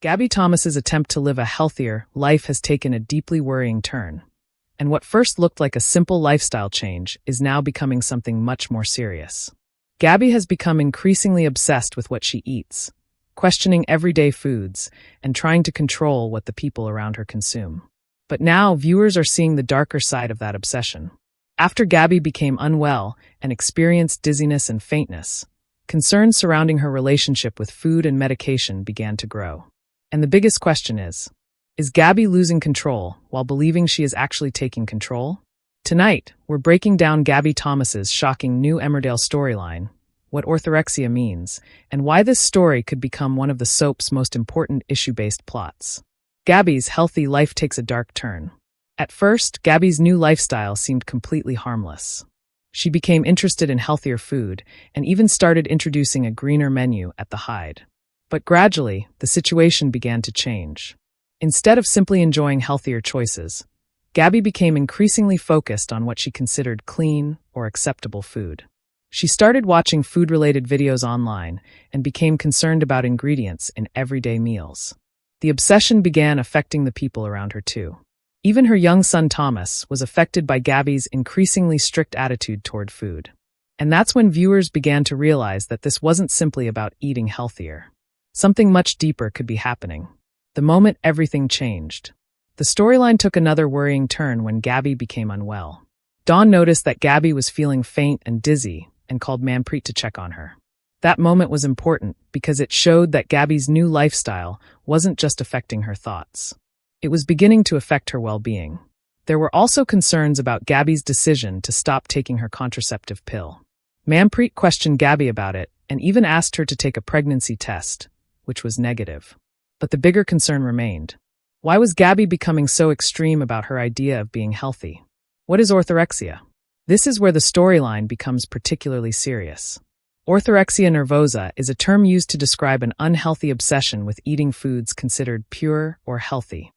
Gabby Thomas's attempt to live a healthier life has taken a deeply worrying turn. And what first looked like a simple lifestyle change is now becoming something much more serious. Gabby has become increasingly obsessed with what she eats, questioning everyday foods, and trying to control what the people around her consume. But now viewers are seeing the darker side of that obsession. After Gabby became unwell and experienced dizziness and faintness, concerns surrounding her relationship with food and medication began to grow. And the biggest question is Gabby losing control while believing she is actually taking control? Tonight, we're breaking down Gabby Thomas's shocking new Emmerdale storyline, what orthorexia means, and why this story could become one of the soap's most important issue-based plots. Gabby's healthy life takes a dark turn. At first, Gabby's new lifestyle seemed completely harmless. She became interested in healthier food and even started introducing a greener menu at the Hyde. But gradually, the situation began to change. Instead of simply enjoying healthier choices, Gabby became increasingly focused on what she considered clean or acceptable food. She started watching food-related videos online and became concerned about ingredients in everyday meals. The obsession began affecting the people around her too. Even her young son Thomas was affected by Gabby's increasingly strict attitude toward food. And that's when viewers began to realize that this wasn't simply about eating healthier. Something much deeper could be happening. The moment everything changed. The storyline took another worrying turn when Gabby became unwell. Dawn noticed that Gabby was feeling faint and dizzy and called Manpreet to check on her. That moment was important because it showed that Gabby's new lifestyle wasn't just affecting her thoughts. It was beginning to affect her well-being. There were also concerns about Gabby's decision to stop taking her contraceptive pill. Manpreet questioned Gabby about it and even asked her to take a pregnancy test, which was negative. But the bigger concern remained. Why was Gabby becoming so extreme about her idea of being healthy? What is orthorexia? This is where the storyline becomes particularly serious. Orthorexia nervosa is a term used to describe an unhealthy obsession with eating foods considered pure or healthy.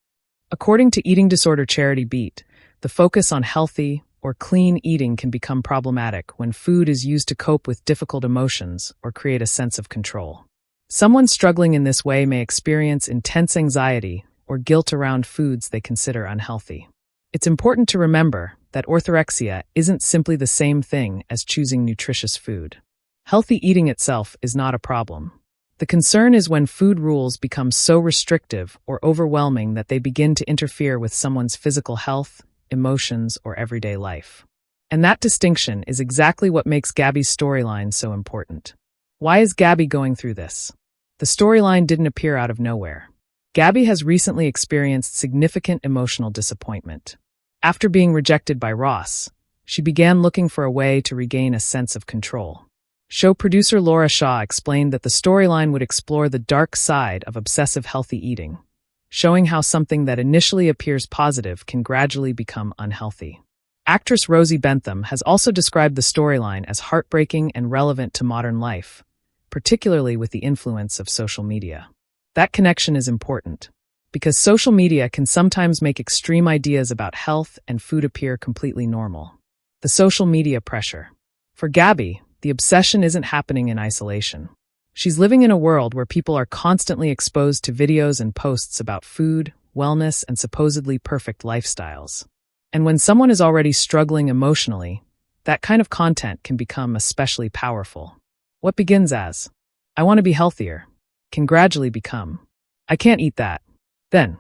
According to eating disorder charity Beat, the focus on healthy or clean eating can become problematic when food is used to cope with difficult emotions or create a sense of control. Someone struggling in this way may experience intense anxiety or guilt around foods they consider unhealthy. It's important to remember that orthorexia isn't simply the same thing as choosing nutritious food. Healthy eating itself is not a problem. The concern is when food rules become so restrictive or overwhelming that they begin to interfere with someone's physical health, emotions, or everyday life. And that distinction is exactly what makes Gabby's storyline so important. Why is Gabby going through this? The storyline didn't appear out of nowhere. Gabby has recently experienced significant emotional disappointment. After being rejected by Ross, she began looking for a way to regain a sense of control. Show producer Laura Shaw explained that the storyline would explore the dark side of obsessive healthy eating, showing how something that initially appears positive can gradually become unhealthy. Actress Rosie Bentham has also described the storyline as heartbreaking and relevant to modern life, particularly with the influence of social media. That connection is important, because social media can sometimes make extreme ideas about health and food appear completely normal. The social media pressure. For Gabby, the obsession isn't happening in isolation. She's living in a world where people are constantly exposed to videos and posts about food, wellness, and supposedly perfect lifestyles. And when someone is already struggling emotionally, that kind of content can become especially powerful. What begins as, "I want to be healthier," can gradually become, "I can't eat that. Then,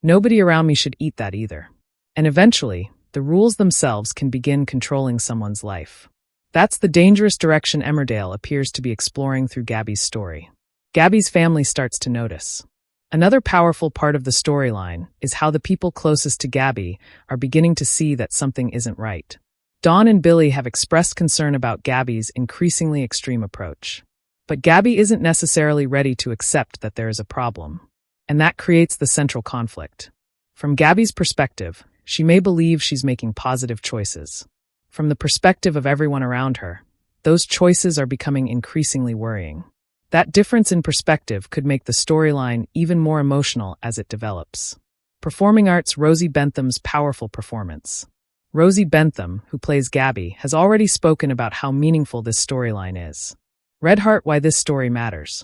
nobody around me should eat that either." And eventually, the rules themselves can begin controlling someone's life. That's the dangerous direction Emmerdale appears to be exploring through Gabby's story. Gabby's family starts to notice. Another powerful part of the storyline is how the people closest to Gabby are beginning to see that something isn't right. Dawn and Billy have expressed concern about Gabby's increasingly extreme approach. But Gabby isn't necessarily ready to accept that there is a problem. And that creates the central conflict. From Gabby's perspective, she may believe she's making positive choices. From the perspective of everyone around her, those choices are becoming increasingly worrying. That difference in perspective could make the storyline even more emotional as it develops. Performing arts Rosie Bentham's powerful performance. Rosie Bentham, who plays Gabby, has already spoken about how meaningful this storyline is. Red Heart, why this story matters.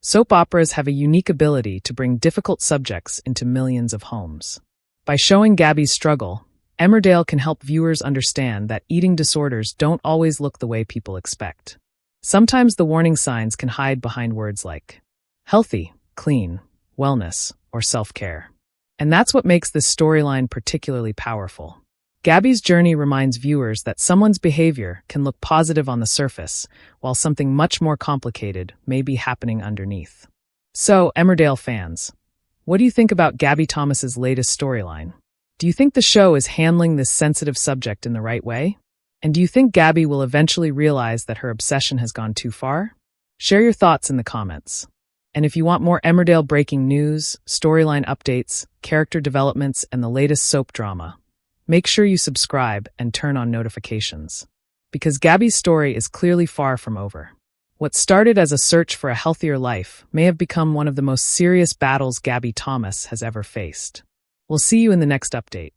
Soap operas have a unique ability to bring difficult subjects into millions of homes. By showing Gabby's struggle, Emmerdale can help viewers understand that eating disorders don't always look the way people expect. Sometimes the warning signs can hide behind words like healthy, clean, wellness, or self-care. And that's what makes this storyline particularly powerful. Gabby's journey reminds viewers that someone's behavior can look positive on the surface, while something much more complicated may be happening underneath. So, Emmerdale fans, what do you think about Gabby Thomas's latest storyline? Do you think the show is handling this sensitive subject in the right way? And do you think Gabby will eventually realize that her obsession has gone too far? Share your thoughts in the comments. And if you want more Emmerdale breaking news, storyline updates, character developments, and the latest soap drama, make sure you subscribe and turn on notifications. Because Gabby's story is clearly far from over. What started as a search for a healthier life may have become one of the most serious battles Gabby Thomas has ever faced. We'll see you in the next update.